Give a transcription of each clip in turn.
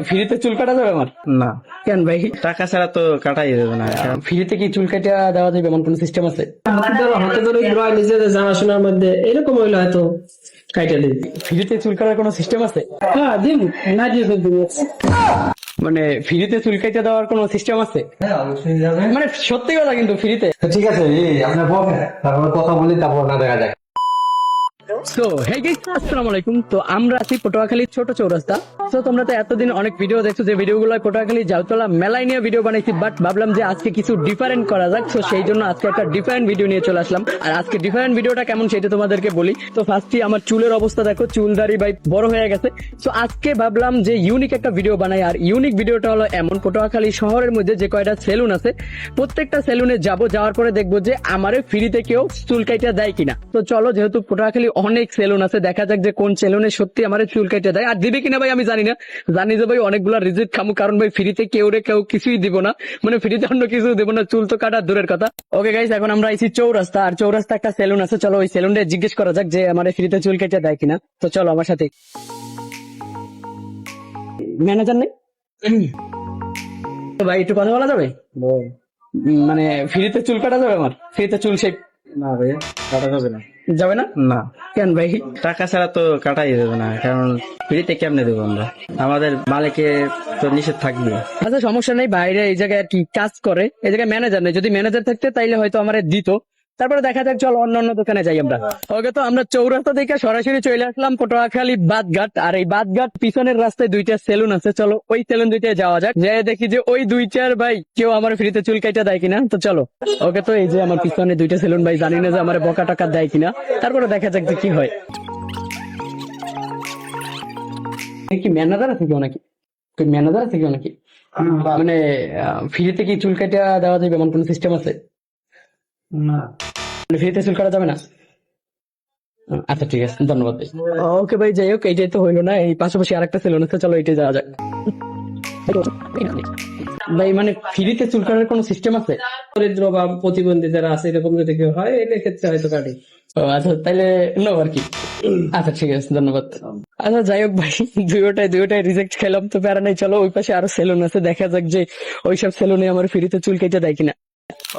ফ্রিতে চুল কাটা যাবে আমার? না, কেন ভাই? টাকা ছাড়া তো কাটাই যাবে না। ফ্রিতে কি চুল কাটা দেওয়া যাবে এমন কোন সিস্টেম আছে? হাতে ধরে প্রায় নিজেদের জানাশোনার মধ্যে এরকম হইলে হয়তো কাইটা দিই। ফ্রিতে চুল কাটার কোনো সিস্টেম আছে? হ্যাঁ দিন, না দিয়ে ফেলতে মানে ফ্রিতে চুল কাটা দেওয়ার কোনো সিস্টেম আছে? হ্যাঁ অবশ্যই যাবে। মানে সত্যি কথা কিন্তু ফ্রিতে। ঠিক আছে, আপনার বলেন, তারপর কথা বলি, তারপর না দেখা যাক। সো হে গাইস, আসসালামু আলাইকুম। তো আমরা আছি পটুয়াখালীর ছোট চৌরাস্তা। তো তোমরা তো এতদিন অনেক ভিডিও দেখছো, যে ভিডিওগুলো পটুয়াখালী জাউতলা মেলায় নিয়ে ভিডিও বানাইছি, বাট ভাবলাম যে আজকে কিছু ডিফারেন্ট করা যাক। তো সেই জন্য আজকে একটা ডিফারেন্ট ভিডিও নিয়ে চলে আসলাম। আর আজকে ডিফারেন্ট ভিডিওটা কেমন সেটা তোমাদেরকে বলি। তো ফার্স্টই আমার চুলের অবস্থা দেখো, চুল দাড়ি ভাই বড় হয়ে গেছে। তো আজকে ভাবলাম যে ইউনিক একটা ভিডিও বানাই। আর ইউনিক ভিডিওটা হলো এমন, পটুয়াখালী শহরের মধ্যে যে কয়টা সেলুন আছে প্রত্যেকটা সেলুনে যাওয়ার পরে দেখবো যে আমারে ফ্রিতে কেউ চুল কাইটা দেয় কিনা। তো চলো, যেহেতু পটুয়াখালী অনেক সেলুন আছে, দেখা যাক যে কোন সেলুনে সত্যি আমারে চুল কাইটা দেয়। আর দিবে কিনা ভাই আমি জানি না, জানি যে ভাই অনেকগুলা রিজেক্ট খামু, কারণ ভাই ফ্রিতে কেউ কিছুই দিব না, মানে ফ্রিতে অন্য কিছু দিব না, চুল তো কাটা দূরের কথা। ওকে গাইস, এখন আমরা আইছি চৌরাস্তা। আর চৌরাস্তা একটা সেলুন আছে, চলো ওই সেলুনে জিজ্ঞেস করা যাক যে আমারে ফ্রিতে চুল কাইটা দেয় কিনা। তো চলো আমার সাথে। ম্যানেজার নেই তো ভাই, একটু কথা বলা যাবে? মানে ফ্রিতে চুল কাটা যাবে আমার? ফ্রিতে চুল শেপ? না ভাই, কাটা যাবে না। যাবে না? না, কেন ভাই? টাকা ছাড়া তো কাটাই যাবে না, কারণ ফ্রিতে কেমনে দেবো আমরা? আমাদের মালিকের তো নিষেধ থাকবে। আচ্ছা সমস্যা নেই, বাইরে এই জায়গায় আর কি কাজ করে, এই জায়গায় ম্যানেজার নেই। যদি ম্যানেজার থাকতে তাইলে হয়তো আমার দিত। তারপরে দেখা যাক, চল অন্য দোকানে যাই আমরা। ওকে, তো আমরা চৌরাস্তা থেকে সরাসরি চলে আসলাম পটুয়াখালী বাদঘাট। আর এই বাদঘাট পিছনের রাস্তায় দুইটা সেলুন আছে, চলো ওই সেলুন দুইটায় যাওয়া যাক। যাই দেখি যে ওই দুইটার ভাই কেউ আমার ফ্রিতে চুল কাইটা দেয় কিনা। তো চলো। ওকে, তো এই যে আমার পিছনে দুইটা সেলুন, ভাই জানি না যে আমার বকা টাকা দেয় কিনা, তারপরে দেখা যাক যে কি হয়। কি ম্যানেজার আছে কেউ নাকি? ম্যানেজার আছে কেউ নাকি? মানে ফ্রিতে কি চুল কাটা দেওয়া যাবে এমন কোন সিস্টেম আছে? না। মানে ফ্রিতে চুল কাটা যাবে না? আচ্ছা ঠিক আছে, ধন্যবাদ ভাই। ওকে ভাই, যাই হোক, এইটাই তো হইলো না, এই পাশাপাশি আরেকটা সেলুন আছে, চলো এইটাই যাওয়া যাক। ভাই মানে ফ্রিতে চুল কাটার কোনো সিস্টেম আছে? দরিদ্র বা প্রতিবন্ধী যারা আছে এরকম যদি কেউ হয়, এর ক্ষেত্রে হয়তো কাটি। ও আচ্ছা, তাইলে নো আর কি। আচ্ছা ঠিক আছে, ধন্যবাদ। আচ্ছা যাই হোক ভাই, দুইটাই রিজেক্ট খেলাম, তো প্যারা নাই। চলো ওই পাশে আরো সেলুন আছে, দেখা যাক যে ওইসব সেলুনে আমার ফ্রিতে চুল কেটে দেয় কিনা।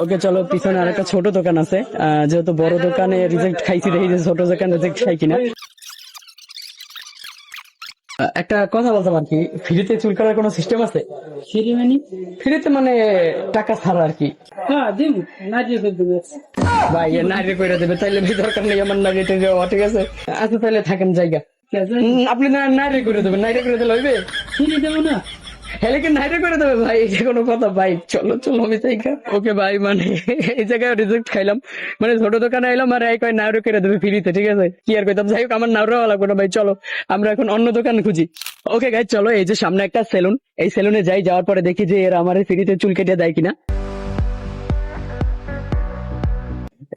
ওকে চলো, পিছনে আর একটা ছোট দোকান আছে, যেহেতু বড় দোকানে রিজেক্ট খাইছি, দেখি যে ছোট দোকান রিজেক্ট খাই কিনা। একটা কথা বলতাম আর কি, ফ্রিতে চুল কাটার কোনো সিস্টেম আছে? ফ্রি মানে? ফ্রিতে মানে টাকা ছাড়া আর কি। হ্যাঁ দিন, না দিয়ে ফেলতে ভাই নাইরে করে দেবে, তাইলে দরকার নেই আমার নাইরে যাওয়া, ঠিক আছে? আচ্ছা তাহলে থাকেন জায়গা। আপনি নাইরে করে দেবেন, নাইরে করে দিলে হইবে? ফ্রি দেবো না। হেলে কি নাইরে করে দেবে ভাই? এটা কোনো কথা ভাই? চলো আমি জায়গা। ওকে ভাই, মানে এই জায়গায় রিজেক্ট খাইলাম, মানে ছোট দোকানে এলাম আর এই কয় নাইরে করে দেবে ফ্রিতে, ঠিক আছে? কি আর কইতাম, যাই হোক আমার নাইরে লাগবে না ভাই, চলো আমরা এখন অন্য দোকান খুঁজি। ওকে গাইজ, চলো এই যে সামনে একটা সেলুন, এই সেলুনে যাই, যাওয়ার পরে দেখি যে এরা আমার ফ্রিতে চুল কেটে দেয় কিনা।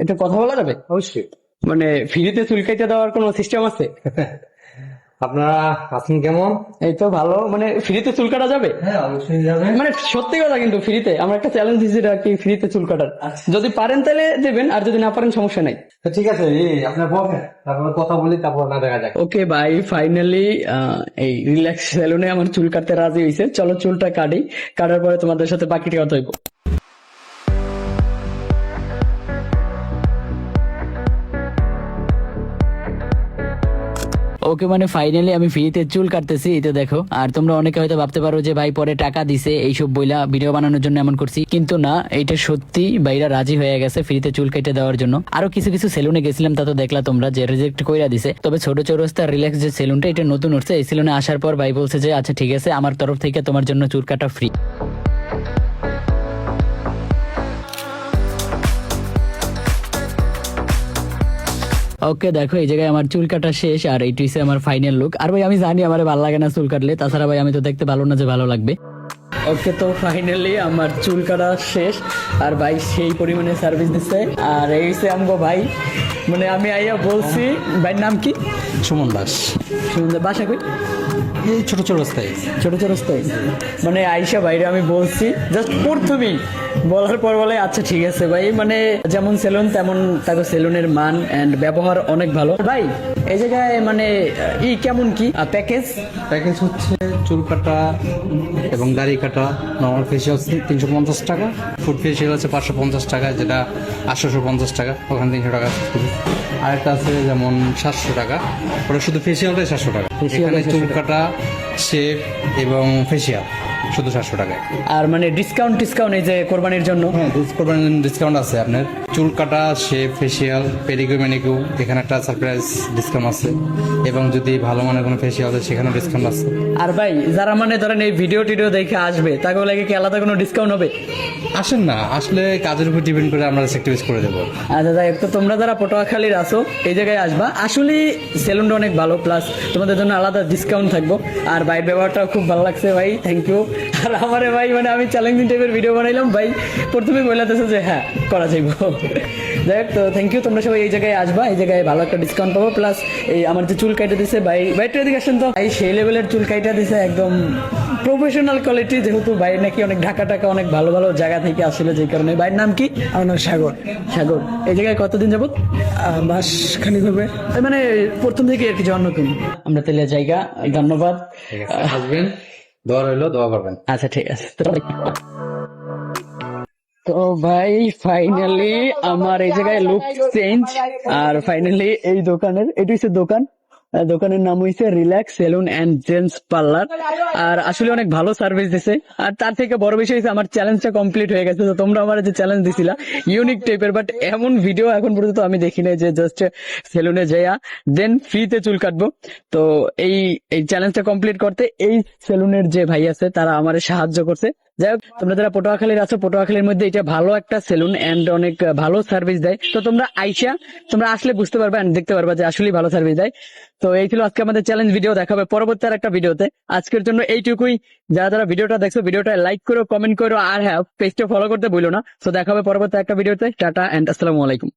এটা কথা বলা যাবে? অবশ্যই। মানে ফ্রিতে চুল কেটে দেওয়ার কোনো সিস্টেম আছে? আপনারা আছেন কেমন? এই তো ভালো। মানে ফ্রিতে চুল কাটা যাবে? হ্যাঁ অবশ্যই যাবে। মানে সত্যি কথা কিন্তু ফ্রিতে, আমরা একটা চ্যালেঞ্জ দিচ্ছি আর কি, ফ্রিতে চুল কাটার। যদি পারেন তাহলে দেবেন, আর যদি না পারেন সমস্যা নাই। তো ঠিক আছে, আপনার বলেন, তারপর কথা বলি, তারপর না দেখা যাক। ওকে ভাই, ফাইনালি এই রিল্যাক্স সেলুনে আমার চুল কাটতে রাজি হয়েছে। চলো চুলটা কাটি, কাটার পরে তোমাদের সাথে বাকিটা কথা হইব। ওকে, মানে ফাইনালি আমি ফ্রিতে চুল কাটতেছি, এই তো দেখো। আর তোমরা অনেকে হয়তো ভাবতে পারো যে ভাই পরে টাকা দিছে এইসব বইলা ভিডিও বানানোর জন্য এমন করছি, কিন্তু না, এটা সত্যি ভাইরা রাজি হয়ে গেছে ফ্রিতে চুল কেটে দেওয়ার জন্য। আরো কিছু কিছু সেলুনে গেছিলাম, তা তো দেখলা তোমরা যে রিজেক্ট কইরা দিছে। তবে ছোট চৌরাস্তার রিল্যাক্স যে সেলুনটা, এটা নতুন উঠছে, এই সেলুনে আসার পর ভাই বলছে যে আচ্ছা ঠিক আছে, আমার তরফ থেকে তোমার জন্য চুল কাটা ফ্রি। ওকে দেখো, এই জায়গায় আমার চুল কাটা শেষ, আর এইটা হচ্ছে আমার ফাইনাল লুক। আর ভাই আমি জানি আমার ভালো লাগে না চুল কাটলে, তাছাড়া ভাই আমি তো দেখতে ভালো না যে ভালো লাগবে। ওকে, তো ফাইনালি আমার চুল কাটা শেষ, আর ভাই সেই পরিমাণে সার্ভিস দিচ্ছে। আর এই হচ্ছে আমগো ভাই, মানে আমি আইয়া বলছি, ভাইয়ের নাম কি? সুমন দাস। সুমন দা, বাসা কই? এই ছোট ছোট রাস্তায়। ছোট ছোট রাস্তায় মানে আইসা বাইরে আমি বলছি জাস্ট প্রথমেই বলার পর বলে আচ্ছা ঠিক আছে ভাই, মানে যেমন সেলুন তেমন তাকে সেলুনের মান এন্ড ব্যবহার অনেক ভালো ভাই। এই জায়গায় মানে কেমন কি প্যাকেজ? প্যাকেজ হচ্ছে চুল কাটা এবং দাড়ি কাটা, নর্মাল ফেসিয়াল 350 টাকা, ফুড ফেসিয়াল আছে 550 টাকা, যেটা 850 টাকা, ওখানে 300 টাকা শুধু। আরেকটা আছে যেমন 700 টাকা, ওটা শুধু ফেসিয়ালটাই 700 টাকা। এখানে চুল কাটা, শেভ এবং ফেসিয়াল শুধু 700 টাকায়। আর মানে ডিসকাউন্ট এই যে কোরবানির জন্য? হ্যাঁ, ডিসকাউন্ট আছে আপনার চুল কাটা, শেভ, ফেসিয়াল, পেডিকিউর, ম্যানিকিউর, এখানে একটা সারপ্রাইজ ডিসকাউন্ট আছে, এবং যদি ভালো মানের কোনো ফেসিয়াল আছে সেখানেও ডিসকাউন্ট আছে। আর ভাই যারা মানে ধরেন এই ভিডিও টিডিও দেখে আসবে তাকে লাগে কি আলাদা কোনো ডিসকাউন্ট হবে? আসেন না, আসলে কাজের উপর ডিপেন্ড করে আমরা সেক্টিভাইজ করে দেবো। আচ্ছা যাই হোক, তো তোমরা যারা পটুয়াখালীর আসো এই জায়গায় আসবা, আসলে সেলুনটা অনেক ভালো, প্লাস তোমাদের জন্য আলাদা ডিসকাউন্ট থাকবো। আর ভাইয়ের ব্যবহারটাও খুব ভালো লাগছে ভাই, থ্যাংক ইউ। আর আমারে ভাই মানে আমি চ্যালেঞ্জিং টাইপের ভিডিও বানাইলাম ভাই, প্রথমে বলতেছে যে হ্যাঁ করা যাইব। যাই হোক, তো থ্যাংক ইউ, তোমরা সবাই এই জায়গায় আসবা, এই জায়গায় ভালো একটা ডিসকাউন্ট পাবো। প্লাস এই আমার যে চুল কাইটা দিছে ভাই, ভাইটা এদিকে আসেন তো, এই সেই লেভেলের চুল কাইটা দিছে একদম প্রফেশনাল কোয়ালিটি, যেহেতু ভাই নাকি অনেক ঢাকা অনেক ভালো ভালো জায়গা থেকে আসলে, যে কারণে। ভাইয়ের নাম কি? আমার নাম সাগর। সাগর, এই জায়গায় কতদিন যাবত? মাস খানিক হবে। মানে প্রথম থেকে আর কি যাওয়ার নতুন। আমরা তেলে জায়গা, ধন্যবাদ। আসবেন, দোয়া রইলো, দোয়া করবেন। আচ্ছা ঠিক আছে। তো ভাই ফাইনালি আমার এই জায়গায় লুক চেঞ্জ, আর ফাইনালি এই দোকানের, এটি হচ্ছে দোকান, দোকানের নাম হইছে relax salon and gents parlour. আর আসলে অনেক ভালো সার্ভিস দিছে, আর তার থেকে বড় বিষয় হচ্ছে আমার চ্যালেঞ্জটা কমপ্লিট হয়ে গেছে। তো তোমরা আমার যে চ্যালেঞ্জ দিছিলা ইউনিক টাইপের, বাট এমন ভিডিও এখন পর্যন্ত আমি দেখি নাই যে জাস্ট সেলুনে যাইয়া দেন ফ্রিতে চুল কাটবো। তো এই চ্যালেঞ্জটা কমপ্লিট করতে এই সেলুনের যে ভাই আছে তারা আমার সাহায্য করছে। যাই হোক, তোমরা যারা পটুয়াখালীর আছো, পটুয়াখালীর মধ্যে এটা ভালো একটা সেলুন এন্ড অনেক ভালো সার্ভিস দেয়। তো তোমরা আইসা, তোমরা আসলে বুঝতে পারবা এন্ড দেখতে পারবা যে আসলে ভালো সার্ভিস দেয়। তো এই ছিল আজকে আমাদের চ্যালেঞ্জ ভিডিও, দেখাবে পরবর্তী আর একটা ভিডিওতে। আজকের জন্য এইটুকুই। যারা যারা ভিডিওটা দেখছো, ভিডিওটা লাইক করো, কমেন্ট করো, আর হ্যাঁ পেজটা ফলো করতে ভুলো না। তো দেখাবে পরবর্তী একটা ভিডিওতে। টাটা এন্ড আসসালামু আলাইকুম।